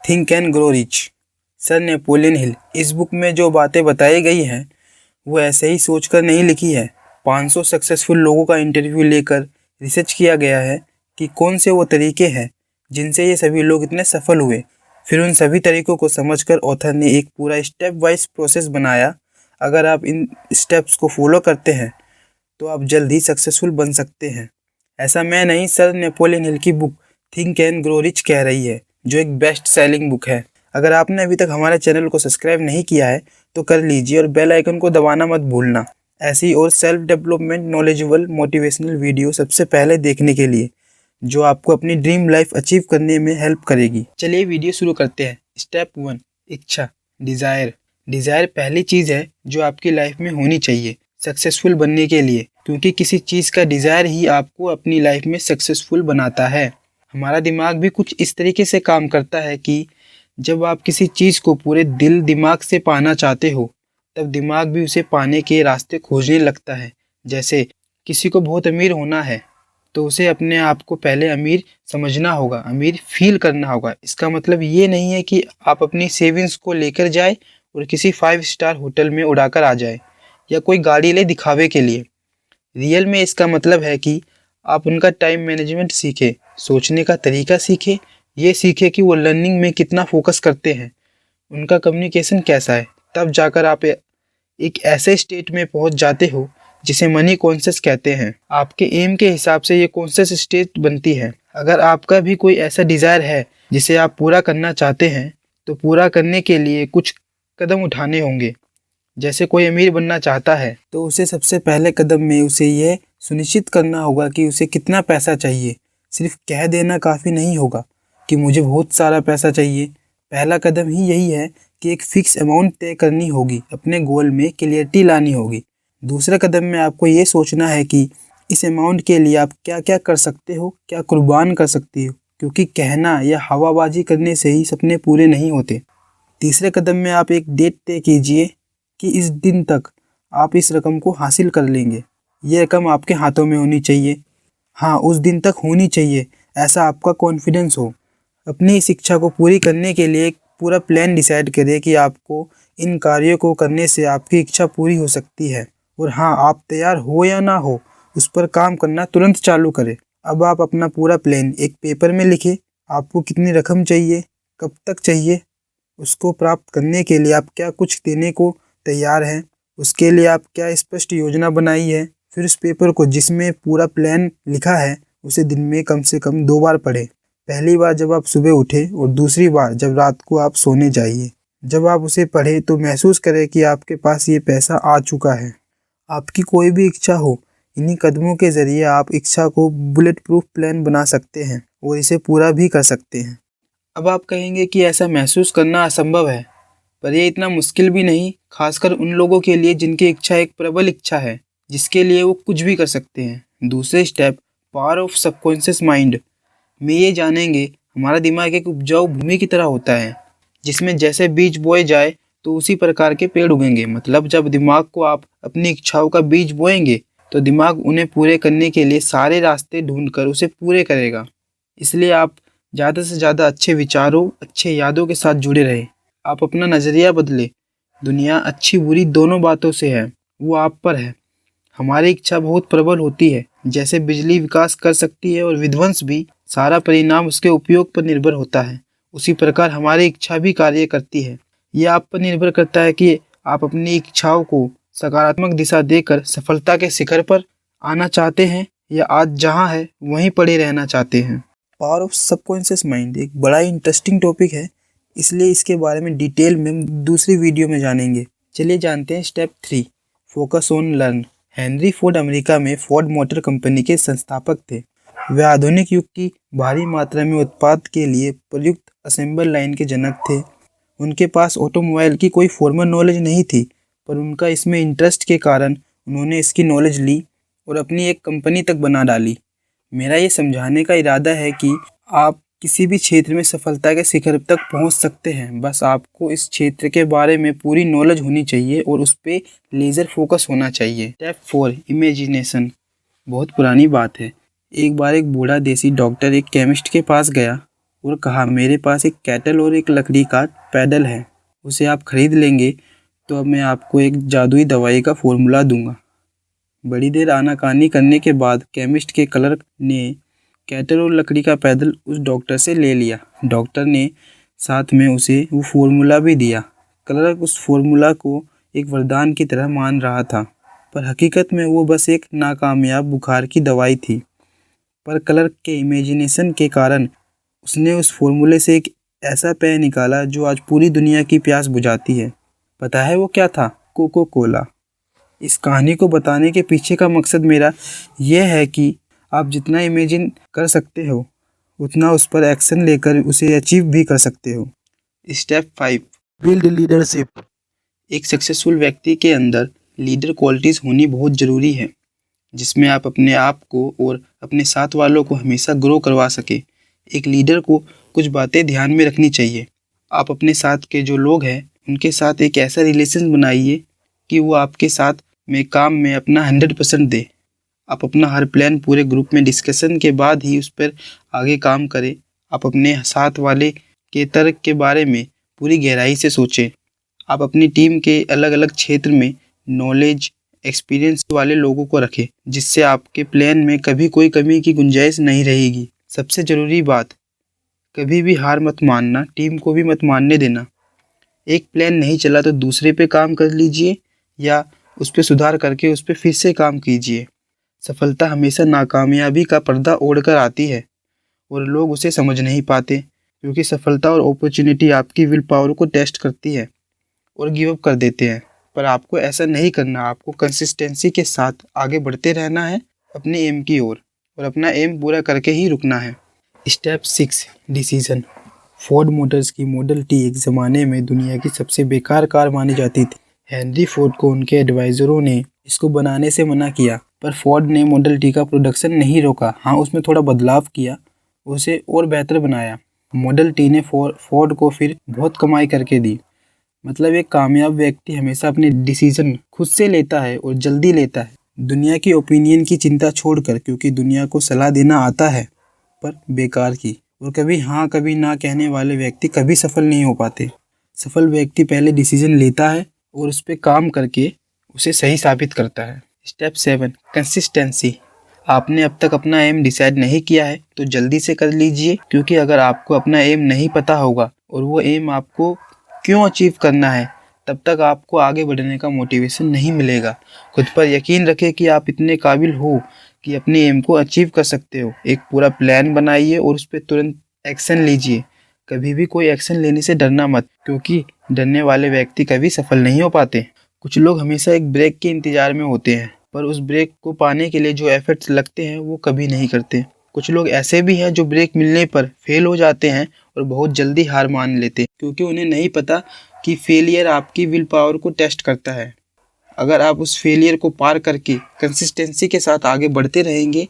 Think and grow rich, sir Napoleon Hill. इस book में जो बातें बताई गई हैं वो ऐसे ही सोचकर नहीं लिखी है। 500 सक्सेसफुल लोगों का इंटरव्यू लेकर रिसर्च किया गया है कि कौन से वो तरीके हैं जिनसे ये सभी लोग इतने सफल हुए। फिर उन सभी तरीकों को समझकर ऑथर ने एक पूरा स्टेप वाइज प्रोसेस बनाया। अगर आप इन स्टेप्स को फॉलो करते हैं तो आप जल्द ही सक्सेसफुल बन सकते हैं। ऐसा मैं नहीं, सर नेपोलियन हिल की book think and grow rich कह रही है, जो एक बेस्ट सेलिंग बुक है। अगर आपने अभी तक हमारे चैनल को सब्सक्राइब नहीं किया है तो कर लीजिए और बेल आइकन को दबाना मत भूलना, ऐसी और self development knowledgeable motivational video सबसे पहले देखने के लिए, जो आपको अपनी ड्रीम लाइफ अचीव करने में हेल्प करेगी। चलिए वीडियो शुरू करते हैं। स्टेप 1, इच्छा, डिज़ायर। डिज़ायर पहली चीज़ है जो आपकी लाइफ में होनी चाहिए सक्सेसफुल बनने के लिए, क्योंकि किसी चीज़ का डिज़ायर ही आपको अपनी लाइफ में सक्सेसफुल बनाता है। हमारा दिमाग भी कुछ इस तरीके से काम करता है कि जब आप किसी चीज़ को पूरे दिल दिमाग से पाना चाहते हो तब दिमाग भी उसे पाने के रास्ते खोजने लगता है। जैसे किसी को बहुत अमीर होना है तो उसे अपने आप को पहले अमीर समझना होगा, अमीर फील करना होगा। इसका मतलब ये नहीं है कि आप अपनी सेविंग्स को लेकर जाए और किसी 5 स्टार होटल में उड़ाकर आ जाए या कोई गाड़ी ले दिखावे के लिए। रियल में इसका मतलब है कि आप उनका टाइम मैनेजमेंट सीखें, सोचने का तरीका सीखें, ये सीखें कि वो लर्निंग में कितना फोकस करते हैं, उनका कम्युनिकेशन कैसा है। तब जाकर आप एक ऐसे स्टेट में पहुंच जाते हो जिसे मनी कॉन्शियस कहते हैं। आपके एम के हिसाब से ये कॉन्शियस स्टेट बनती है। अगर आपका भी कोई ऐसा डिज़ायर है जिसे आप पूरा करना चाहते हैं तो पूरा करने के लिए कुछ कदम उठाने होंगे। जैसे कोई अमीर बनना चाहता है तो उसे सबसे पहले कदम में उसे यह सुनिश्चित करना होगा कि उसे कितना पैसा चाहिए। सिर्फ कह देना काफ़ी नहीं होगा कि मुझे बहुत सारा पैसा चाहिए। पहला कदम ही यही है कि एक फ़िक्स अमाउंट तय करनी होगी, अपने गोल में क्लियरिटी लानी होगी। दूसरे कदम में आपको ये सोचना है कि इस अमाउंट के लिए आप क्या क्या कर सकते हो, क्या कुर्बान कर सकते हो, क्योंकि कहना या हवाबाजी करने से ही सपने पूरे नहीं होते। तीसरे कदम में आप एक डेट तय कीजिए कि इस दिन तक आप इस रकम को हासिल कर लेंगे। ये रकम आपके हाथों में होनी चाहिए। हाँ, उस दिन तक होनी चाहिए, ऐसा आपका कॉन्फिडेंस हो। अपनी इस इच्छा को पूरी करने के लिए एक पूरा प्लान डिसाइड करें कि आपको इन कार्यों को करने से आपकी इच्छा पूरी हो सकती है। और हाँ, आप तैयार हो या ना हो, उस पर काम करना तुरंत चालू करें। अब आप अपना पूरा प्लान एक पेपर में लिखें। आपको कितनी रकम चाहिए, कब तक चाहिए, उसको प्राप्त करने के लिए आप क्या कुछ देने को तैयार हैं, उसके लिए आप क्या स्पष्ट योजना बनाई है। फिर उस पेपर को जिसमें पूरा प्लान लिखा है उसे दिन में कम से कम 2 बार पढ़ें। पहली बार जब आप सुबह उठे और दूसरी बार जब रात को आप सोने जाइए। जब आप उसे पढ़ें तो महसूस करें कि आपके पास ये पैसा आ चुका है। आपकी कोई भी इच्छा हो, इन्हीं कदमों के ज़रिए आप इच्छा को बुलेट प्रूफ प्लान बना सकते हैं और इसे पूरा भी कर सकते हैं। अब आप कहेंगे कि ऐसा महसूस करना असंभव है, पर यह इतना मुश्किल भी नहीं, खासकर उन लोगों के लिए जिनकी इच्छा एक प्रबल इच्छा है, जिसके लिए वो कुछ भी कर सकते हैं। दूसरे step, power of subconscious mind में ये जानेंगे हमारा दिमाग एक उपजाऊ भूमि की तरह होता है, जिसमें जैसे बीज बोए जाए तो उसी प्रकार के पेड़ उगेंगे। मतलब जब दिमाग को आप अपनी इच्छाओं का बीज बोएंगे तो दिमाग उन्हें पूरे करने के लिए सारे रास्ते ढूंढकर उसे पूरे करेगा। इसलिए आप ज़्यादा से ज़्यादा अच्छे विचारों, अच्छे यादों के साथ जुड़े रहें। आप अपना नज़रिया बदलें। दुनिया अच्छी बुरी दोनों बातों से है, वो आप पर है। हमारी इच्छा बहुत प्रबल होती है, जैसे बिजली विकास कर सकती है और विध्वंस भी, सारा परिणाम उसके उपयोग पर निर्भर होता है। उसी प्रकार हमारी इच्छा भी कार्य करती है। ये आप पर निर्भर करता है कि आप अपनी इच्छाओं को सकारात्मक दिशा देकर सफलता के शिखर पर आना चाहते हैं या आज जहां है वहीं पड़े रहना चाहते हैं। पावर ऑफ सबकॉन्शियस माइंड एक बड़ा इंटरेस्टिंग टॉपिक है, इसलिए इसके बारे में डिटेल में हम दूसरी वीडियो में जानेंगे। चलिए जानते हैं step 3, focus on learn. Henry Ford America में फोर्ड मोटर कंपनी के संस्थापक थे। वे आधुनिक युग की भारी मात्रा में उत्पाद के लिए प्रयुक्त असेंबल लाइन के जनक थे। उनके पास ऑटोमोबाइल की कोई फॉर्मल नॉलेज नहीं थी, पर उनका इसमें इंटरेस्ट के कारण उन्होंने इसकी नॉलेज ली और अपनी एक कंपनी तक बना डाली। मेरा ये समझाने का इरादा है कि आप किसी भी क्षेत्र में सफलता के शिखर तक पहुंच सकते हैं, बस आपको इस क्षेत्र के बारे में पूरी नॉलेज होनी चाहिए और उस पर लेज़र फोकस होना चाहिए। Step 4, imagination. बहुत पुरानी बात है। एक बार एक बूढ़ा देसी डॉक्टर एक केमिस्ट के पास गया और कहा, मेरे पास एक कैटल और एक लकड़ी का पैडल है, उसे आप खरीद लेंगे तो अब मैं आपको एक जादुई दवाई का फॉर्मूला दूंगा। बड़ी देर आनाकानी करने के बाद केमिस्ट के क्लर्क ने कैटल और लकड़ी का पैदल उस डॉक्टर से ले लिया। डॉक्टर ने साथ में उसे वो फॉर्मूला भी दिया। क्लर्क उस फॉर्मूला को एक वरदान की तरह मान रहा था, पर हकीकत में वो बस एक नाकामयाब बुखार की दवाई थी। पर क्लर्क के इमेजिनेशन के कारण उसने उस फॉर्मूले से एक ऐसा पेय निकाला जो आज पूरी दुनिया की प्यास बुझाती है। पता है वो क्या था? Coca Cola. इस कहानी को बताने के पीछे का मकसद मेरा यह है कि आप जितना इमेजिन कर सकते हो उतना उस पर एक्शन लेकर उसे अचीव भी कर सकते हो। Step 5, build leadership. एक सक्सेसफुल व्यक्ति के अंदर लीडर क्वालिटीज़ होनी बहुत ज़रूरी है, जिसमें आप अपने आप को और अपने साथ वालों को हमेशा ग्रो करवा सके। एक लीडर को कुछ बातें ध्यान में रखनी चाहिए। आप अपने साथ के जो लोग हैं उनके साथ एक ऐसा रिलेशन बनाइए कि वो आपके साथ में काम में अपना 100% दे। आप अपना हर प्लान पूरे ग्रुप में डिस्कशन के बाद ही उस पर आगे काम करें। आप अपने साथ वाले के तर्क के बारे में पूरी गहराई से सोचें। आप अपनी टीम के अलग अलग क्षेत्र में नॉलेज एक्सपीरियंस वाले लोगों को रखें, जिससे आपके प्लान में कभी कोई कमी की गुंजाइश नहीं रहेगी। सबसे ज़रूरी बात, कभी भी हार मत मानना, टीम को भी मत मानने देना। एक प्लान नहीं चला तो दूसरे पे काम कर लीजिए या उस पर सुधार करके उस पर फिर से काम कीजिए। सफलता हमेशा नाकामयाबी का पर्दा ओढ़कर आती है और लोग उसे समझ नहीं पाते, क्योंकि सफलता और अपॉर्चुनिटी आपकी विल पावर को टेस्ट करती है और गिव अप कर देते हैं। पर आपको ऐसा नहीं करना। आपको कंसिस्टेंसी के साथ आगे बढ़ते रहना है अपने एम की ओर, और अपना एम पूरा करके ही रुकना है। Step 6, decision. फोर्ड मोटर्स की मॉडल टी एक ज़माने में दुनिया की सबसे बेकार कार मानी जाती थी। हेनरी फोर्ड को उनके एडवाइज़रों ने इसको बनाने से मना किया, पर फोर्ड ने मॉडल टी का प्रोडक्शन नहीं रोका। हाँ, उसमें थोड़ा बदलाव किया, उसे और बेहतर बनाया। मॉडल टी ने फोर्ड को फिर बहुत कमाई करके दी। मतलब एक कामयाब व्यक्ति हमेशा अपने डिसीजन खुद से लेता है और जल्दी लेता है, दुनिया की ओपिनियन की चिंता छोड़कर, क्योंकि दुनिया को सलाह देना आता है पर बेकार की। और कभी हाँ कभी ना कहने वाले व्यक्ति कभी सफल नहीं हो पाते। सफल व्यक्ति पहले डिसीजन लेता है और उस पर काम करके उसे सही साबित करता है। Step 7, consistency. आपने अब तक अपना एम डिसाइड नहीं किया है तो जल्दी से कर लीजिए, क्योंकि अगर आपको अपना एम नहीं पता होगा और वो एम आपको क्यों अचीव करना है, तब तक आपको आगे बढ़ने का मोटिवेशन नहीं मिलेगा। खुद पर यकीन रखें कि आप इतने काबिल हो कि अपने एम को अचीव कर सकते हो। एक पूरा प्लान बनाइए और उस पर तुरंत एक्शन लीजिए। कभी भी कोई एक्शन लेने से डरना मत, क्योंकि डरने वाले व्यक्ति कभी सफल नहीं हो पाते। कुछ लोग हमेशा एक ब्रेक के इंतजार में होते हैं, पर उस ब्रेक को पाने के लिए जो एफर्ट्स लगते हैं वो कभी नहीं करते। कुछ लोग ऐसे भी हैं जो ब्रेक मिलने पर फेल हो जाते हैं और बहुत जल्दी हार मान लेते हैं, क्योंकि उन्हें नहीं पता कि फेलियर आपकी विल पावर को टेस्ट करता है। अगर आप उस फेलियर को पार करके कंसिस्टेंसी के साथ आगे बढ़ते रहेंगे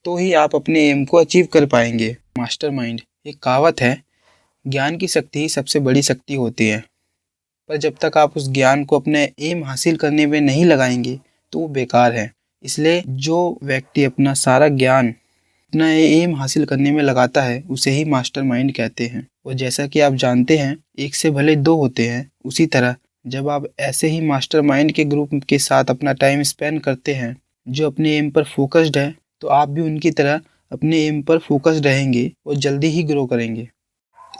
तो ही आप अपने एम को अचीव कर पाएंगे। मास्टरमाइंड। एक कहावत है, ज्ञान की शक्ति ही सबसे बड़ी शक्ति होती है, पर जब तक आप उस ज्ञान को अपने एम हासिल करने में नहीं लगाएंगे तो वो बेकार है। इसलिए जो व्यक्ति अपना सारा ज्ञान अपना एम हासिल करने में लगाता है उसे ही मास्टरमाइंड कहते हैं। और जैसा कि आप जानते हैं, एक से भले दो होते हैं, उसी तरह जब आप ऐसे ही मास्टरमाइंड के ग्रुप के साथ अपना टाइम स्पेंड करते हैं जो अपने एम पर फोकस्ड है, तो आप भी उनकी तरह अपने एम पर फोकस्ड रहेंगे और जल्दी ही ग्रो करेंगे।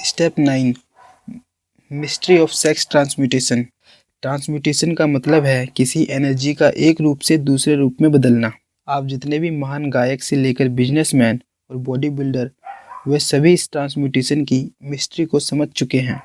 Step 9, mystery of sex transmutation. Transmutation का मतलब है किसी एनर्जी का एक रूप से दूसरे रूप में बदलना। आप जितने भी महान गायक से लेकर बिजनेसमैन और बॉडी बिल्डर, वे सभी इस ट्रांसम्यूटेशन की मिस्ट्री को समझ चुके हैं।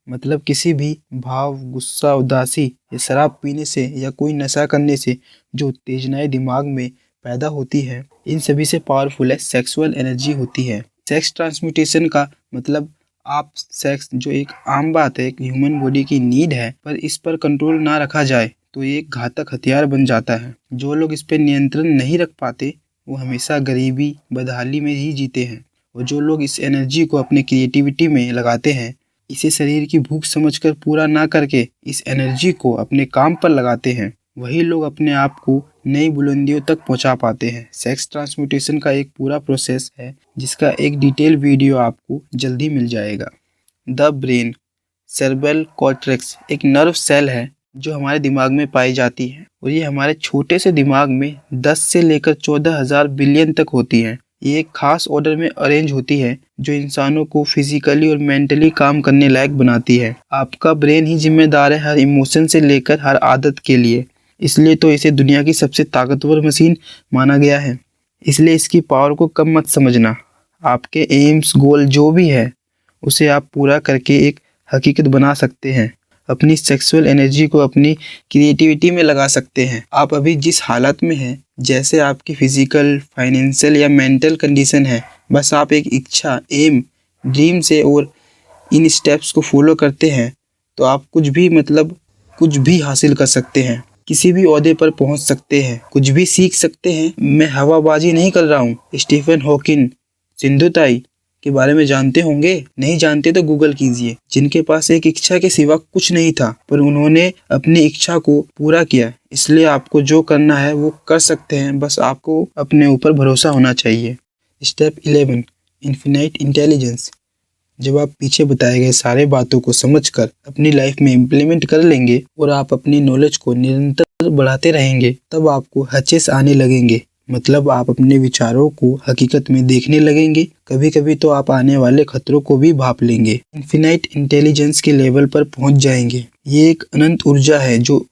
मतलब किसी भी भाव, गुस्सा, उदासी या शराब पीने से या कोई नशा करने से जो उत्तेजनाएं दिमाग में पैदा होती है, इन सभी से पावरफुल है सेक्सुअल एनर्जी होती है। सेक्स ट्रांसम्यूटेशन का मतलब आप सेक्स, जो एक आम बात है, एक ह्यूमन बॉडी की नीड है, पर इस पर कंट्रोल ना रखा जाए तो ये एक घातक हथियार बन जाता है। जो लोग इस पर नियंत्रण नहीं रख पाते वो हमेशा गरीबी, बदहाली में ही जीते हैं। और जो लोग इस एनर्जी को अपने क्रिएटिविटी में लगाते हैं, इसे शरीर की भूख समझकर पूरा ना करके इस एनर्जी को अपने काम पर लगाते हैं, वही लोग अपने आप को नई बुलंदियों तक पहुंचा पाते हैं। सेक्स ट्रांसम्यूटेशन का एक पूरा प्रोसेस है जिसका एक डिटेल वीडियो आपको जल्दी मिल जाएगा। द ब्रेन सेरेब्रल कॉर्टेक्स एक नर्व सेल है जो हमारे दिमाग में पाई जाती है और ये हमारे छोटे से दिमाग में 10 से लेकर 14,000 बिलियन तक होती है। ये एक खास ऑर्डर में अरेंज होती है जो इंसानों को फिजिकली और मेंटली काम करने लायक बनाती है। आपका ब्रेन ही जिम्मेदार है हर इमोशन से लेकर हर आदत के लिए, इसलिए तो इसे दुनिया की सबसे ताकतवर मशीन माना गया है। इसलिए इसकी पावर को कम मत समझना। आपके एम्स गोल जो भी है उसे आप पूरा करके एक हकीकत बना सकते हैं। अपनी सेक्सुअल एनर्जी को अपनी क्रिएटिविटी में लगा सकते हैं। आप अभी जिस हालत में हैं, जैसे आपकी फिजिकल, फाइनेंशियल या मेंटल कंडीशन है, बस आप एक इच्छा, एम, ड्रीम से और इन स्टेप्स को फॉलो करते हैं तो आप कुछ भी हासिल कर सकते हैं। किसी भी ओहदे पर पहुंच सकते हैं, कुछ भी सीख सकते हैं। मैं हवाबाजी नहीं कर रहा हूँ। स्टीफन हॉकिंग, सिंधु ताई के बारे में जानते होंगे? नहीं जानते तो गूगल कीजिए। जिनके पास एक इच्छा के सिवा कुछ नहीं था, पर उन्होंने अपनी इच्छा को पूरा किया। इसलिए आपको जो करना है वो कर सकते हैं, बस आपको अपने ऊपर भरोसा होना चाहिए। Step 11 infinite intelligence. जब आप पीछे बताए गए सारे बातों को समझकर अपनी लाइफ में इम्प्लीमेंट कर लेंगे और आप अपनी नॉलेज को निरंतर बढ़ाते रहेंगे, तब आपको हचेस आने लगेंगे। मतलब आप अपने विचारों को हकीकत में देखने लगेंगे। कभी कभी तो आप आने वाले खतरों को भी भाप लेंगे। इन्फिनाइट इंटेलिजेंस के लेवल पर पहुंच जाएंगे। ये एक अनंत ऊर्जा है जो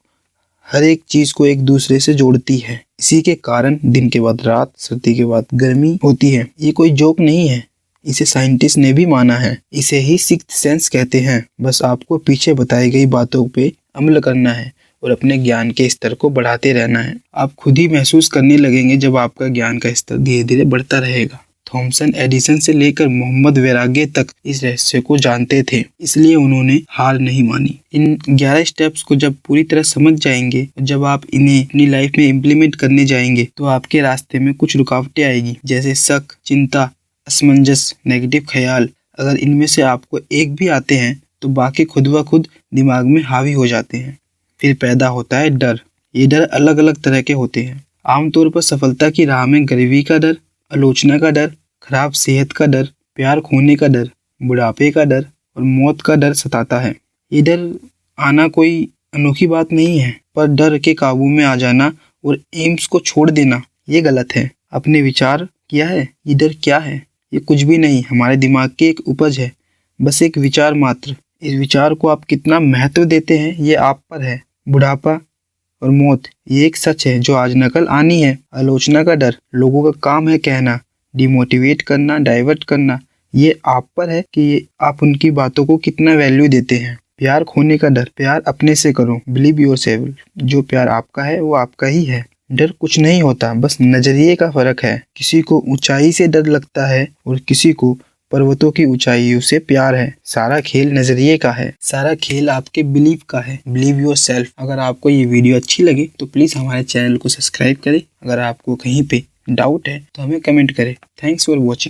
हर एक चीज को एक दूसरे से जोड़ती है। इसी के कारण दिन के बाद रात, सर्दी के बाद गर्मी होती है। ये कोई जोक नहीं है, इसे साइंटिस्ट ने भी माना है। इसे ही सिक्स्थ सेंस कहते हैं। बस आपको पीछे बताई गई बातों पे अमल करना है और अपने ज्ञान के स्तर को बढ़ाते रहना है। आप खुद ही महसूस करने लगेंगे जब आपका ज्ञान का स्तर धीरे धीरे बढ़ता रहेगा। थॉमसन एडिसन से लेकर मोहम्मद वैराग्य तक इस रहस्य को जानते थे, इसलिए उन्होंने हार नहीं मानी। इन 11 स्टेप्स को जब पूरी तरह समझ जाएंगे, जब आप इन्हें अपनी लाइफ में इम्प्लीमेंट करने जाएंगे, तो आपके रास्ते में कुछ रुकावटें आएगी, जैसे शक, चिंता, असमंजस, नेगेटिव ख्याल। अगर इनमें से आपको एक भी आते हैं तो बाकी खुद ब खुद दिमाग में हावी हो जाते हैं। फिर पैदा होता है डर। ये डर अलग अलग तरह के होते हैं। आमतौर पर सफलता की राह में गरीबी का डर, आलोचना का डर, खराब सेहत का डर, प्यार खोने का डर, बुढ़ापे का डर और मौत का डर सताता है। ये डर आना कोई अनोखी बात नहीं है, पर डर के काबू में आ जाना और एम्स को छोड़ देना ये गलत है। अपने विचार किया है, ये डर क्या है? ये कुछ भी नहीं, हमारे दिमाग की एक उपज है, बस एक विचार मात्र। इस विचार को आप कितना महत्व देते हैं ये आप पर है। बुढ़ापा और मौत ये एक सच है जो आज नकल आनी है। आलोचना का डर, लोगों का काम है कहना, डिमोटिवेट करना, डाइवर्ट करना, ये आप पर है कि आप उनकी बातों को कितना वैल्यू देते हैं। प्यार खोने का डर, प्यार अपने से करो, बिलीव योरसेल्फ, जो प्यार आपका है वो आपका ही है। डर कुछ नहीं होता, बस नजरिए का फर्क है। किसी को ऊंचाई से डर लगता है और किसी को पर्वतों की ऊंचाइयों से प्यार है। सारा खेल नजरिए का है, सारा खेल आपके बिलीव का है। Believe yourself. अगर आपको ये वीडियो अच्छी लगे तो प्लीज हमारे चैनल को सब्सक्राइब करें। अगर आपको कहीं पे डाउट है तो हमें कमेंट करें। Thanks for watching.